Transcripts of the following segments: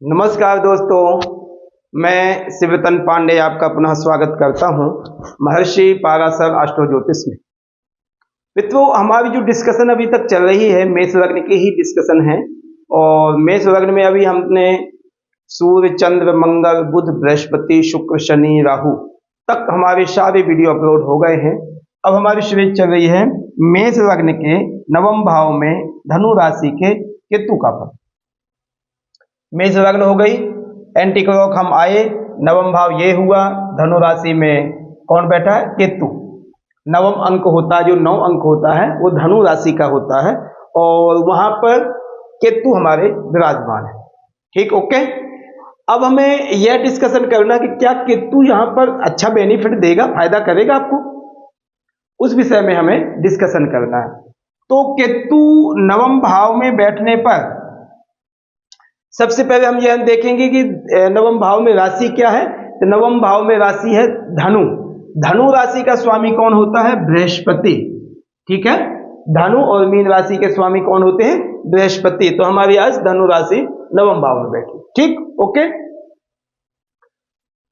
नमस्कार दोस्तों, मैं शिवरतन पांडे आपका पुनः स्वागत करता हूं महर्षि पाराशर एस्ट्रो ज्योतिष में। मित्रों, हमारी जो डिस्कशन अभी तक चल रही है मेष लग्न की ही डिस्कशन है। और मेष लग्न में अभी हमने सूर्य, चंद्र, मंगल, बुध, बृहस्पति, शुक्र, शनि, राहु तक हमारे सारे वीडियो अपलोड हो गए हैं। अब हमारी सीरीज चल रही है मेष लग्न के नवम भाव में धनु राशि के केतु का फल। मेष लग्न हो गई, एंटी क्लॉक हम आए, नवम भाव ये हुआ, धनु राशि में कौन बैठा है? केतु। नवम अंक होता है, जो 9 अंक होता है वो धनु राशि का होता है और वहां पर केतु हमारे विराजमान है। ठीक, ओके। अब हमें यह डिस्कशन करना कि क्या केतु यहां पर अच्छा बेनिफिट देगा, फायदा करेगा आपको, उस विषय में हमें डिस्कशन करना है। तो केतु नवम भाव में बैठने पर सबसे पहले हम यह देखेंगे कि नवम भाव में राशि क्या है। तो नवम भाव में राशि है धनु। धनु राशि का स्वामी कौन होता है? बृहस्पति। ठीक है, धनु और मीन राशि के स्वामी कौन होते हैं? बृहस्पति। तो हमारी आज धनु राशि नवम भाव में बैठी। ठीक, ओके।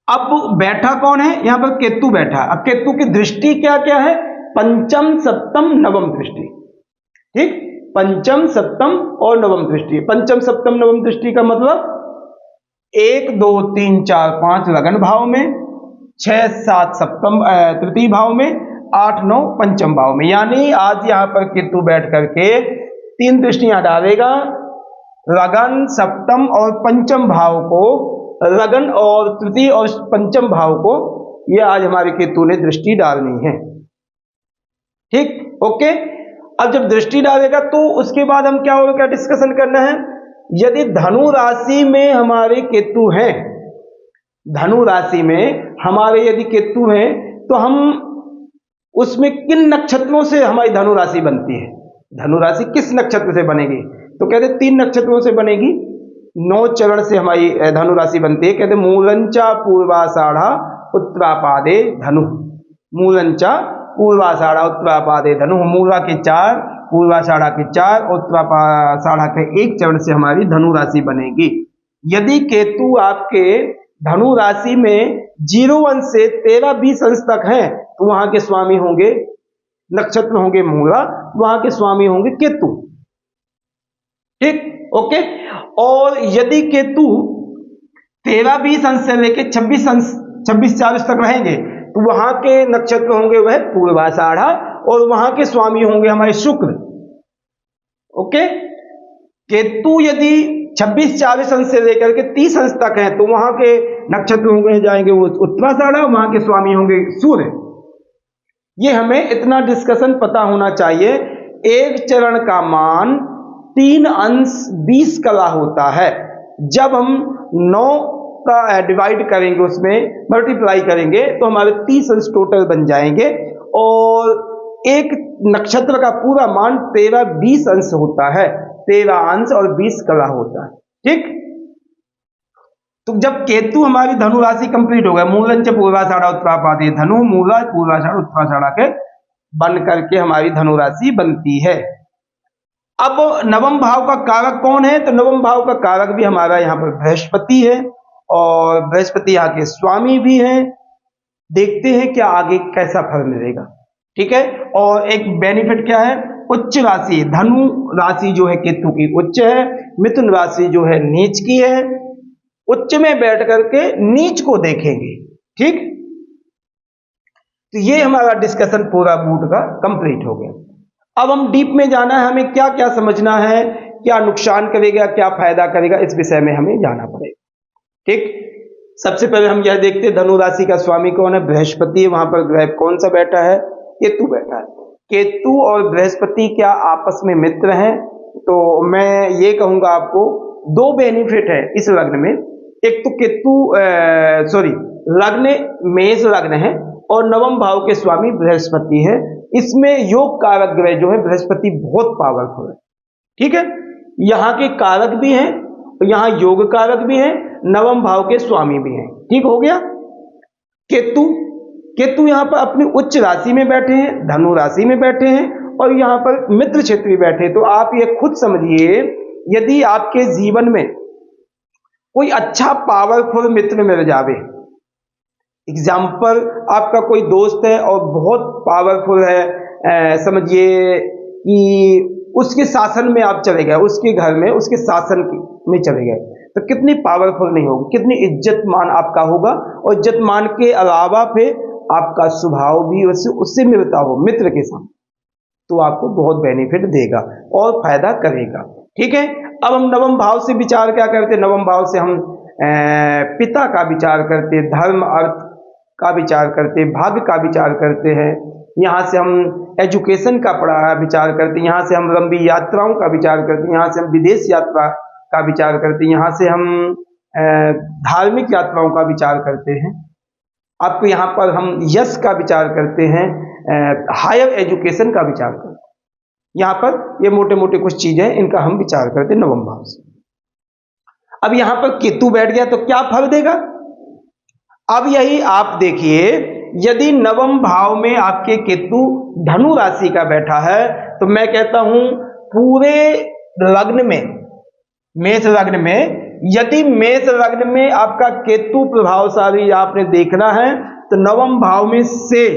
अब बैठा कौन है? यहां पर केतु बैठा। अब केतु की दृष्टि क्या क्या है? पंचम, सप्तम, नवम दृष्टि। ठीक, पंचम, सप्तम और नवम दृष्टि। पंचम, सप्तम, नवम दृष्टि का मतलब 1, 2, 3, 4, 5 लगन भाव में, 6, 7 सप्तम तृतीय भाव में, 8, 9 पंचम भाव में। यानी आज यहां पर केतु बैठ करके 3 दृष्टियां डालेगा, लगन, सप्तम और पंचम भाव को, लगन और तृतीय और पंचम भाव को, यह आज हमारे केतु ने दृष्टि डालनी है। ठीक, ओके। अब जब दृष्टि डालेगा तो उसके बाद हम क्या डिस्कशन करना है। यदि धनु राशि में हमारे केतु हैं, धनु राशि में हमारे यदि केतु हैं, तो हम उसमें किन नक्षत्रों से हमारी धनु राशि बनती है? धनु राशि किस नक्षत्र से बनेगी? तो कहते 3 नक्षत्रों से बनेगी। 9 चरण से हमारी धनु राशि बनती है। कहते मूलंचा, पूर्वाषाढ़ा, उत्तरापादे धनु। मूलंचा, पूर्वाषाढ़ा, उत्तरापादे धनु। मूला के 4, पूर्वाषाढ़ा के 4, उत्तराषाढ़ा के 1 चरण से हमारी धनु राशि बनेगी। यदि केतु आपके धनु राशि में 0 अंश से 13, 20 अंश तक हैं, तो वहां के स्वामी होंगे, नक्षत्र होंगे मूला, वहां के स्वामी होंगे केतु। ठीक, ओके। और यदि केतु 13, 20 अंश से लेके 26 अंश, 26, 40 तक रहेंगे, तो वहां के नक्षत्र होंगे वह पूर्वाषाढ़ा और वहां के स्वामी होंगे हमारे शुक्र। ओके। केतु यदि 26, 40 अंश से लेकर के 30 अंश तक हैं, तो वहां के नक्षत्र होंगे जाएंगे वो उत्तराषाढ़ा, वहां के स्वामी होंगे सूर्य। ये हमें इतना डिस्कशन पता होना चाहिए। एक चरण का मान 3 अंश 20 कला होता है। जब हम 9 का डिवाइड करेंगे, उसमें मल्टीप्लाई करेंगे, तो हमारे 30 अंश टोटल बन जाएंगे। और एक नक्षत्र का पूरा मान 13, 20 अंश होता है। 13 अंश और 20 कला होता है। ठीक, तो जब केतु हमारी धनु राशि कंप्लीट हो गया, मूलंच, पूर्वाषाढ़ा, उत्तरापादे धनु, मूला, पूर्वाषाढ़ा, उत्तराषाढ़ा के बन करके हमारी धनु राशि बनती है। अब नवम भाव का कारक कौन है? तो नवम भाव का कारक भी हमारा यहाँ पर बृहस्पति है और बृहस्पति यहाँ के स्वामी भी हैं। देखते हैं क्या आगे कैसा फल मिलेगा। ठीक है। और एक बेनिफिट क्या है? उच्च राशि, धनु राशि जो है केतु की उच्च है, मिथुन राशि जो है नीच की है। उच्च में बैठ करके नीच को देखेंगे। ठीक, तो ये हमारा डिस्कशन पूरा बूट का कंप्लीट हो गया। अब हम डीप में जाना है, हमें क्या क्या समझना है, क्या नुकसान करेगा, क्या फायदा करेगा, इस विषय में हमें जाना पड़ेगा। ठीक, सबसे पहले हम यह देखते हैं धनु राशि का स्वामी कौन है? बृहस्पति। वहां पर ग्रह कौन सा बैठा है? केतु बैठा है। केतु और बृहस्पति क्या आपस में मित्र हैं? तो मैं ये कहूंगा आपको 2 बेनिफिट है इस लग्न में। एक तो केतु लग्न मेष लग्न है और नवम भाव के स्वामी बृहस्पति है। इसमें योग कारक ग्रह जो है बृहस्पति बहुत पावरफुल है। ठीक है, यहाँ के कारक भी हैं, यहाँ योग कारक भी हैं, नवम भाव के स्वामी भी हैं। ठीक हो गया। केतु यहाँ पर अपनी उच्च राशि में बैठे हैं, धनु राशि में बैठे हैं और यहाँ पर मित्र क्षेत्र में बैठे। तो आप ये खुद समझिए, यदि आपके जीवन में कोई अच्छा पावरफुल मित्र मिल जावे। एग्जाम्पल, आपका कोई दोस्त है और बहुत पावरफुल है, समझिए कि उसके शासन में आप चले गए, उसके घर में उसके शासन में चले गए, तो कितनी पावरफुल नहीं होगी, कितनी इज्जतमान आपका होगा। और इज्जतमान के अलावा फिर आपका स्वभाव भी उससे मिलता हो मित्र के साथ, तो आपको बहुत बेनिफिट देगा और फायदा करेगा। ठीक है, अब हम नवम भाव से विचार क्या करते हैं? नवम भाव से हम पिता का विचार करते, धर्म अर्थ का विचार करते, भाग्य का विचार करते हैं। यहाँ से हम एजुकेशन का विचार करते हैं, यहाँ से हम लंबी यात्राओं का विचार करते हैं, यहाँ से हम विदेश यात्रा का विचार करते हैं, यहाँ से हम धार्मिक यात्राओं का विचार करते हैं। आपको यहाँ पर हम यश का विचार करते हैं, हायर एजुकेशन का विचार करते हैं। यहाँ पर ये मोटे मोटे कुछ चीजें, इनका हम विचार करते हैं नवम भाव से। अब यहाँ पर केतु बैठ गया तो क्या फल देगा? अब यही आप देखिए, यदि नवम भाव में आपके केतु धनु राशि का बैठा है, तो मैं कहता हूं पूरे लग्न में, मेष लग्न में, यदि मेष लग्न में आपका केतु प्रभावशाली आपने देखना है, तो नवम भाव में से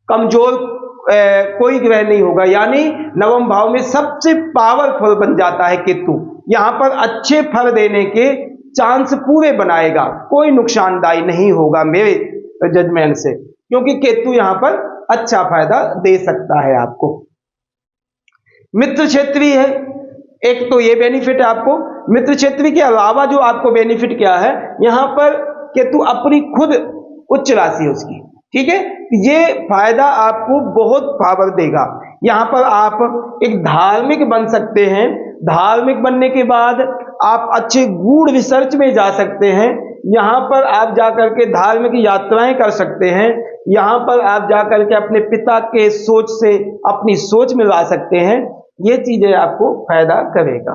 कमजोर कोई ग्रह नहीं होगा। यानी नवम भाव में सबसे पावरफुल बन जाता है केतु। यहां पर अच्छे फल देने के चांस पूरे बनाएगा, कोई नुकसानदायी नहीं होगा मेरे जजमेंट से, क्योंकि केतु यहां पर अच्छा फायदा दे सकता है आपको। मित्र क्षेत्री है, एक तो ये बेनिफिट है आपको। मित्र क्षेत्री के अलावा जो आपको बेनिफिट क्या है, यहां पर केतु अपनी खुद उच्च राशि है उसकी, ठीक है, ये फायदा आपको बहुत पावर देगा। यहां पर आप एक धार्मिक बन सकते हैं, धार्मिक बनने के बाद आप अच्छे गूढ़ रिसर्च में जा सकते हैं। यहां पर आप जाकर के धार्मिक यात्राएं कर सकते हैं, यहां पर आप जाकर के अपने पिता के सोच से अपनी सोच में ला सकते हैं। ये चीजें आपको फायदा करेगा।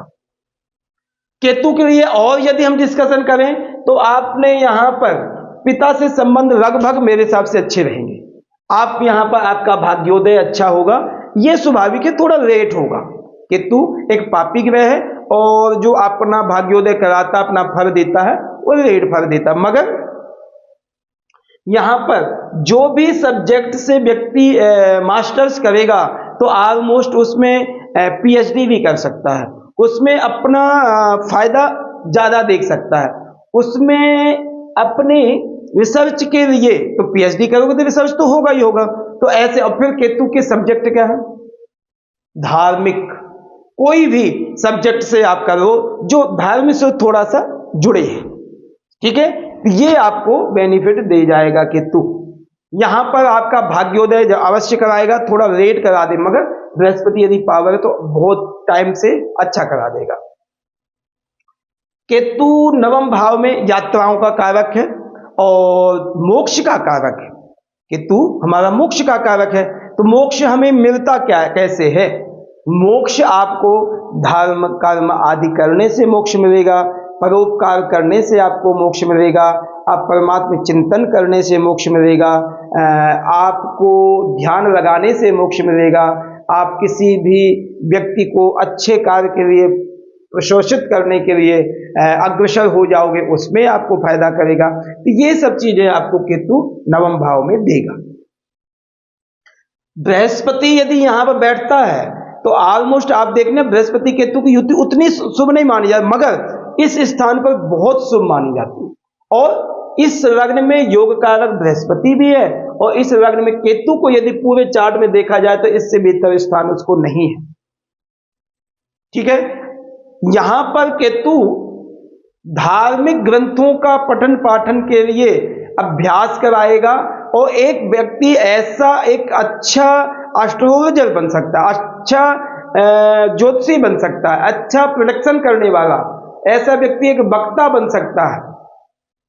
केतु के लिए और यदि हम डिस्कशन करें, तो आपने यहां पर पिता से संबंध लगभग मेरे हिसाब से अच्छे रहेंगे। आप यहां पर आपका भाग्योदय अच्छा होगा, यह स्वाभाविक है, थोड़ा लेट होगा। केतु एक पापी ग्रह है और जो अपना भाग्योदय कराता, अपना फल देता है, वो लेट फल देता। मगर यहां पर जो भी सब्जेक्ट से व्यक्ति मास्टर्स करेगा, तो ऑलमोस्ट उसमें पीएचडी भी कर सकता है, उसमें अपना फायदा ज्यादा देख सकता है, उसमें अपने रिसर्च के लिए। तो पीएचडी करोगे तो रिसर्च तो होगा ही होगा। तो ऐसे, और फिर केतु के सब्जेक्ट क्या है? धार्मिक। कोई भी सब्जेक्ट से आप करो जो धर्म से थोड़ा सा जुड़े हैं, ठीक है, ये आपको बेनिफिट दे जाएगा केतु। यहां पर आपका भाग्योदय अवश्य कराएगा, थोड़ा लेट करा दे, मगर बृहस्पति यदि पावर है तो बहुत टाइम से अच्छा करा देगा। केतु नवम भाव में यात्राओं का कारक है और मोक्ष का कारक है। केतु हमारा मोक्ष का कारक है। तो मोक्ष हमें मिलता क्या है, कैसे है? मोक्ष आपको धर्म कर्म आदि करने से मोक्ष मिलेगा, परोपकार करने से आपको मोक्ष मिलेगा, आप परमात्मा चिंतन करने से मोक्ष मिलेगा, आपको ध्यान लगाने से मोक्ष मिलेगा, आप किसी भी व्यक्ति को अच्छे कार्य के लिए प्रशोषित करने के लिए अग्रसर हो जाओगे, उसमें आपको फायदा करेगा। तो ये सब चीजें आपको केतु नवम भाव में देगा। बृहस्पति यदि यहां पर बैठता है तो ऑलमोस्ट आप देखने बृहस्पति केतु की युति उतनी शुभ नहीं मानी जाती, मगर इस स्थान पर बहुत शुभ मानी जाती है। और इस लग्न में योग कारक बृहस्पति भी है, और इस लग्न में केतु को यदि पूरे चार्ट में देखा जाए तो इससे बेहतर स्थान उसको नहीं है, ठीक है। यहां पर केतु धार्मिक ग्रंथों का पठन पाठन के लिए अभ्यास कराएगा, और एक व्यक्ति ऐसा एक अच्छा एस्ट्रोलॉजर बन सकता है, अच्छा ज्योतिषी बन सकता है, अच्छा प्रोडक्शन करने वाला ऐसा व्यक्ति एक वक्ता बन सकता है,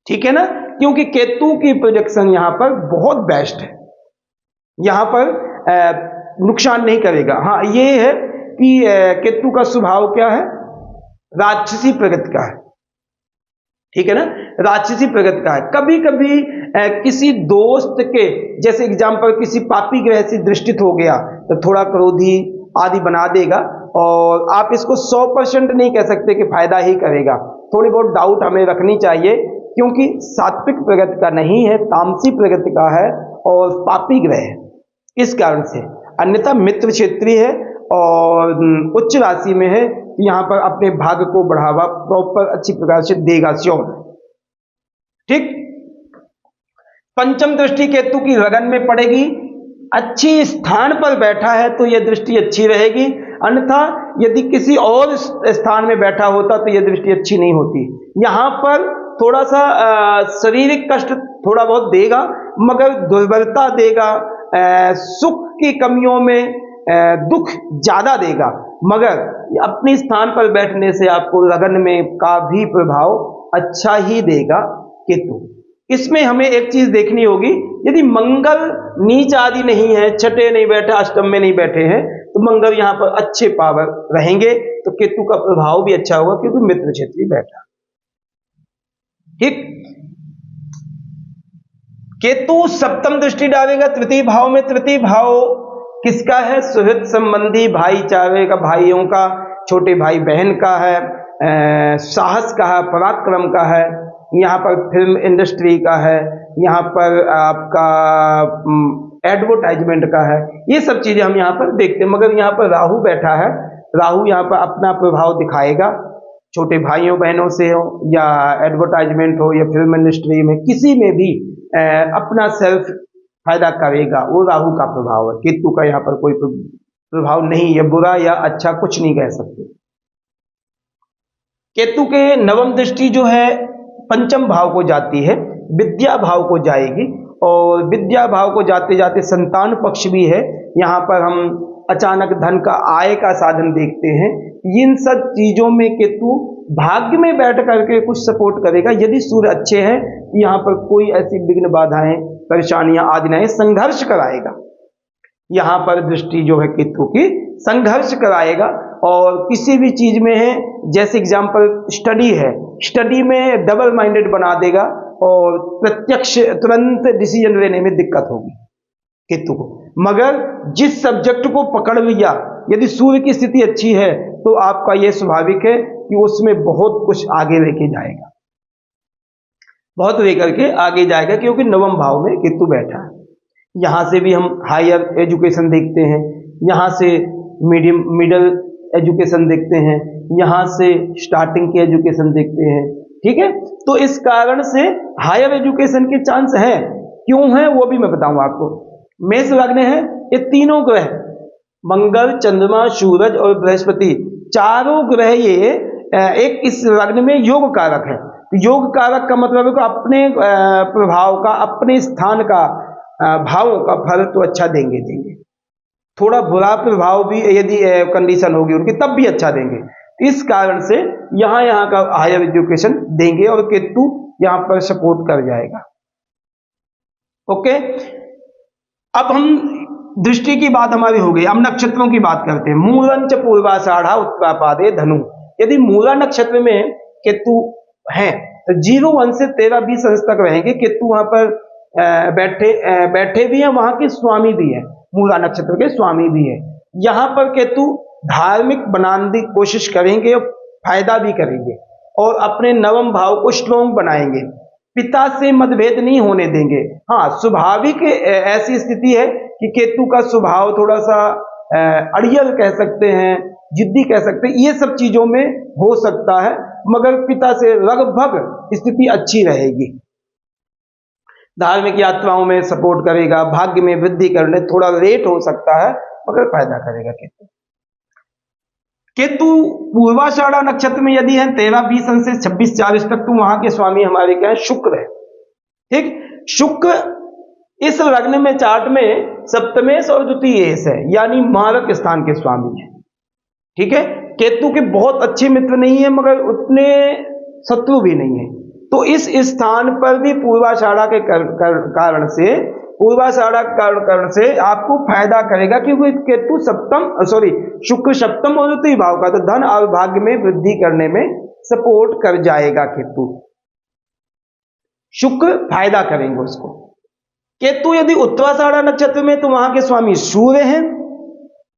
ठीक है ना, क्योंकि केतु की प्रोजेक्शन यहां पर बहुत बेस्ट है, यहां पर नुकसान नहीं करेगा। हाँ, ये है कि केतु का स्वभाव क्या है, राक्षसी प्रगति का है, ठीक है ना, राक्षसी प्रगति का है। कभी कभी किसी दोस्त के, जैसे एग्जाम्पल किसी पापी ग्रह से दृष्टित हो गया तो थोड़ा क्रोधी आदि बना देगा, और आप इसको 100% नहीं कह सकते कि फायदा ही करेगा, थोड़ी बहुत डाउट हमें रखनी चाहिए, क्योंकि सात्विक प्रगति का नहीं है, तामसी प्रगति का है और पापी ग्रह है, इस कारण से। अन्यथा मित्र क्षेत्रीय है और उच्च राशि में है, यहाँ पर अपने भाग्य को बढ़ावा प्रॉपर अच्छी प्रकार से देगा श्योर। ठीक। पंचम दृष्टि केतु की लगन में पड़ेगी, अच्छी स्थान पर बैठा है तो यह दृष्टि अच्छी रहेगी, अन्यथा यदि किसी और स्थान में बैठा होता तो यह दृष्टि अच्छी नहीं होती। यहां पर थोड़ा सा शारीरिक कष्ट थोड़ा बहुत देगा, मगर दुर्बलता देगा, सुख की कमियों में दुख ज्यादा देगा, मगर अपने स्थान पर बैठने से आपको लगन में का भी प्रभाव अच्छा ही देगा केतु। इसमें हमें एक चीज देखनी होगी, यदि मंगल नीच आदि नहीं है, छठे नहीं बैठे, अष्टम में नहीं बैठे हैं, तो मंगल यहां पर अच्छे पावर रहेंगे, तो केतु का प्रभाव भी अच्छा होगा क्योंकि मित्र क्षेत्र बैठा। ठीक। केतु सप्तम दृष्टि डालेगा तृतीय भाव में। तृतीय भाव किसका है? सुहृद संबंधी, भाईचारे का, भाइयों का, छोटे भाई बहन का है, साहस का है, पराक्रम का है, यहाँ पर फिल्म इंडस्ट्री का है, यहाँ पर आपका एडवर्टाइजमेंट का है, ये सब चीजें हम यहाँ पर देखते हैं। मगर यहाँ पर राहु बैठा है, राहु यहाँ पर अपना प्रभाव दिखाएगा, छोटे भाइयों बहनों से हो या एडवर्टाइजमेंट हो या फिल्म इंडस्ट्री में, किसी में भी अपना सेल्फ फायदा करेगा, वो राहु का प्रभाव है। केतु का यहाँ पर कोई प्रभाव नहीं है, बुरा या अच्छा कुछ नहीं कह सकते। केतु के नवम दृष्टि जो है पंचम भाव को जाती है, विद्या भाव को जाएगी, और विद्या भाव को जाते जाते संतान पक्ष भी है। यहाँ पर हम अचानक धन का आय का साधन देखते हैं। इन सब चीजों में केतु भाग्य में बैठ करके कुछ सपोर्ट करेगा। यदि सूर्य अच्छे हैं, यहाँ पर कोई ऐसी विघ्न बाधाएं, परेशानियां आदि नहीं, संघर्ष कराएगा। यहाँ पर दृष्टि जो है केतु की संघर्ष कराएगा, और किसी भी चीज में है, जैसे एग्जाम्पल स्टडी है, स्टडी में डबल माइंडेड बना देगा और प्रत्यक्ष तुरंत डिसीजन लेने में दिक्कत होगी केतु को। मगर जिस सब्जेक्ट को पकड़ लिया, यदि सूर्य की स्थिति अच्छी है, तो आपका यह स्वाभाविक है कि उसमें बहुत कुछ आगे लेके जाएगा, बहुत लेकर के आगे जाएगा, क्योंकि नवम भाव में केतु बैठा है। यहां से भी हम हायर एजुकेशन देखते हैं, यहां से मिडिल एजुकेशन देखते हैं, यहां से स्टार्टिंग की एजुकेशन देखते हैं। ठीक है, तो इस कारण से हायर एजुकेशन के चांस हैं। क्यों है वो भी मैं बताऊंगा आपको। मेष लग्न है, ये तीनों ग्रह मंगल, चंद्रमा, सूरज और बृहस्पति, चारों ग्रह ये एक इस लग्न में योग कारक है। योग कारक का मतलब है कि अपने प्रभाव का, अपने स्थान का, भावों का फल तो अच्छा देंगे। थोड़ा बुरा प्रभाव भी यदि कंडीशन होगी उनकी, तब भी अच्छा देंगे। इस कारण से यहाँ का हायर एजुकेशन देंगे, और केतु यहाँ पर सपोर्ट कर जाएगा। ओके, अब हम दृष्टि की बात हमारी हो गई, अब नक्षत्रों की बात करते हैं। मूलंच पूर्वाषाढ़ा उत्तरापादे धनु। यदि मूला नक्षत्र में केतु हैं तो 01 से 13-20 अंश तक रहेंगे। केतु वहां पर बैठे भी हैं, वहां के स्वामी भी है, मूला नक्षत्र के स्वामी भी है। यहां पर केतु धार्मिक बनाने की कोशिश करेंगे, फायदा भी करेंगे, और अपने नवम भाव को स्ट्रॉन्ग बनाएंगे। पिता से मतभेद नहीं होने देंगे। हाँ, स्वाभाविक ऐसी स्थिति है कि केतु का स्वभाव थोड़ा सा अड़ियल कह सकते हैं, जिद्दी कह सकते हैं, ये सब चीजों में हो सकता है, मगर पिता से लगभग स्थिति अच्छी रहेगी। धार्मिक यात्राओं में सपोर्ट करेगा, भाग्य में वृद्धि करने थोड़ा लेट हो सकता है, मगर फायदा करेगा केतु। केतु पूर्वाषाढ़ा नक्षत्र में यदि है 13-20 अंश से 26-40 तक, तो वहां के स्वामी हमारे क्या है? शुक्र है। ठीक, शुक्र इस लग्न में चार्ट में सप्तमेश और द्वितीयेश है, यानी मारक स्थान के स्वामी है। ठीक है, केतु के बहुत अच्छे मित्र नहीं है, मगर उतने शत्रु भी नहीं है। तो इस स्थान पर भी पूर्वाषाढ़ा के कारण से, पूर्वाषाढ़ा कारण से आपको फायदा करेगा, क्योंकि केतु शुक्र सप्तम और द्वितीय भाव का, तो धन और भाग्य में वृद्धि करने में सपोर्ट कर जाएगा केतु। शुक्र फायदा करेंगे उसको। केतु यदि उत्तराषाढ़ा नक्षत्र में, तो वहां के स्वामी सूर्य हैं।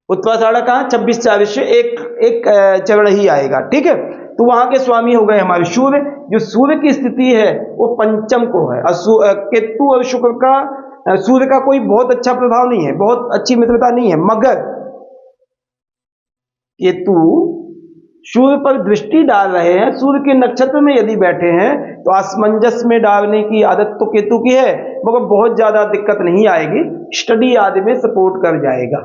उत्तराषाढ़ा कहां? 26-40 से एक चरण ही आएगा। ठीक है, तो वहां के स्वामी हो गए हमारे सूर्य। जो सूर्य की स्थिति है वो पंचम को है। केतु और शुक्र का, सूर्य का कोई बहुत अच्छा प्रभाव नहीं है, बहुत अच्छी मित्रता नहीं है, मगर केतु सूर्य पर दृष्टि डाल रहे हैं, सूर्य के नक्षत्र में यदि बैठे हैं तो असमंजस में डालने की आदत तो केतु की है, मगर बहुत ज्यादा दिक्कत नहीं आएगी। स्टडी आदि में सपोर्ट कर जाएगा,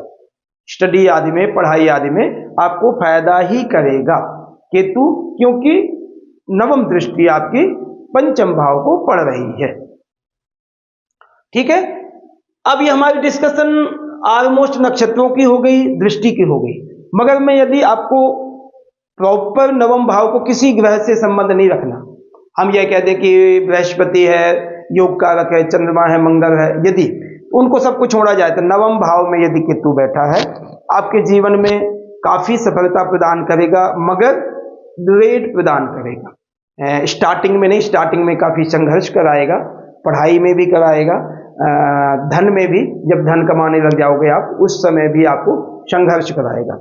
स्टडी आदि में, पढ़ाई आदि में आपको फायदा ही करेगा केतु, क्योंकि नवम दृष्टि आपकी पंचम भाव को पड़ रही है। ठीक है, अब ये हमारी डिस्कशन ऑलमोस्ट नक्षत्रों की हो गई, दृष्टि की हो गई, मगर मैं यदि आपको प्रॉपर नवम भाव को किसी ग्रह से संबंध नहीं रखना, हम यह कह दें कि बृहस्पति है, योग कारक है, चंद्रमा है, मंगल है, यदि उनको सबको छोड़ा जाए तो नवम भाव में यदि केतु बैठा है आपके जीवन में काफी सफलता प्रदान करेगा, मगर लेट प्रदान करेगा। स्टार्टिंग में नहीं, स्टार्टिंग में काफी संघर्ष कराएगा, पढ़ाई में भी कराएगा, धन में भी, जब धन कमाने लग जाओगे आप उस समय भी आपको संघर्ष कराएगा।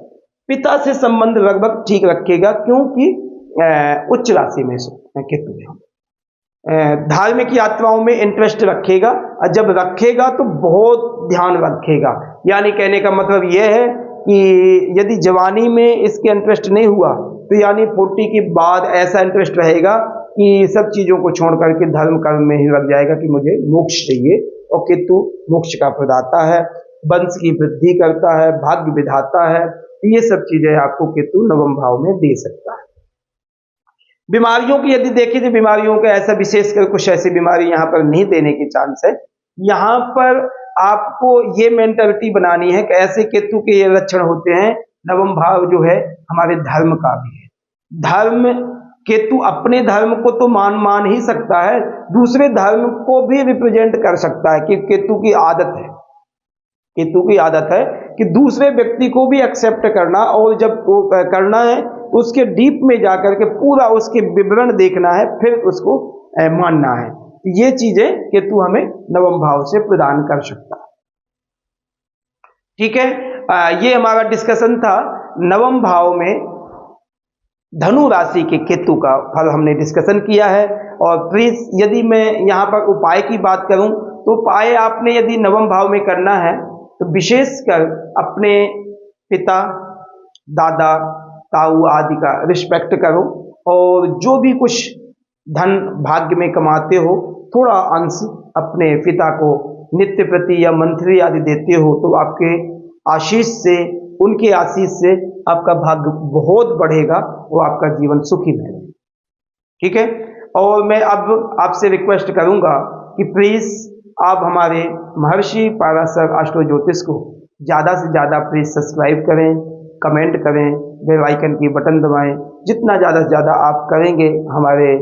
पिता से संबंध लगभग ठीक रखेगा, क्योंकि उच्च राशि में केतु है। धार्मिक यात्राओं में इंटरेस्ट रखेगा, और जब रखेगा तो बहुत ध्यान रखेगा। यानी कहने का मतलब यह है कि यदि जवानी में इसके इंटरेस्ट नहीं हुआ तो यानी 40 के बाद ऐसा इंटरेस्ट रहेगा कि सब चीजों को छोड़ करके धर्म कर्म में ही लग जाएगा कि मुझे मोक्ष चाहिए। और केतु मोक्ष का प्रदाता है, वंश की वृद्धि करता है, भाग्य विधाता है, ये सब चीजें आपको केतु नवम भाव में दे सकता है। बीमारियों की यदि देखें तो बीमारियों का ऐसा विशेषकर कुछ ऐसी बीमारी यहाँ पर नहीं देने की चांस है। यहाँ पर आपको ये मेंटालिटी बनानी है कि ऐसे केतु के ये लक्षण होते हैं। नवम भाव जो है हमारे धर्म का भी है। धर्म, केतु अपने धर्म को तो मान ही सकता है, दूसरे धर्म को भी रिप्रेजेंट कर सकता है, कि केतु की आदत है, केतु की आदत है कि दूसरे व्यक्ति को भी एक्सेप्ट करना, और जब वो करना है उसके डीप में जाकर के पूरा उसके विवरण देखना है, फिर उसको मानना है। ये चीजें केतु हमें नवम भाव से प्रदान कर सकता है। ठीक है, ये हमारा डिस्कशन था नवम भाव में धनु राशि के केतु का फल हमने डिस्कशन किया है। और प्लीज यदि मैं यहाँ पर उपाय की बात करूं तो उपाय आपने यदि नवम भाव में करना है तो विशेषकर अपने पिता, दादा, ताऊ आदि का रिस्पेक्ट करो, और जो भी कुछ धन भाग्य में कमाते हो थोड़ा अंश अपने पिता को नित्य प्रति या मंथली आदि देते हो, तो आपके आशीष से, उनके आशीष से आपका भाग्य बहुत बढ़ेगा, वो आपका जीवन सुखी रहेगा। ठीक है, और मैं अब आपसे रिक्वेस्ट करूंगा कि प्लीज आप हमारे महर्षि पाराशर एस्ट्रो ज्योतिष को ज़्यादा से ज़्यादा प्लीज सब्सक्राइब करें, कमेंट करें, बेल आइकन की बटन दबाएं। जितना ज़्यादा से ज़्यादा आप करेंगे हमारे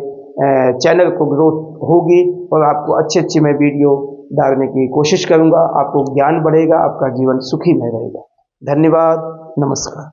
चैनल को ग्रोथ होगी, और आपको अच्छी मैं वीडियो डालने की कोशिश करूंगा। आपको ज्ञान बढ़ेगा, आपका जीवन सुखी में रहेगा। धन्यवाद, नमस्कार।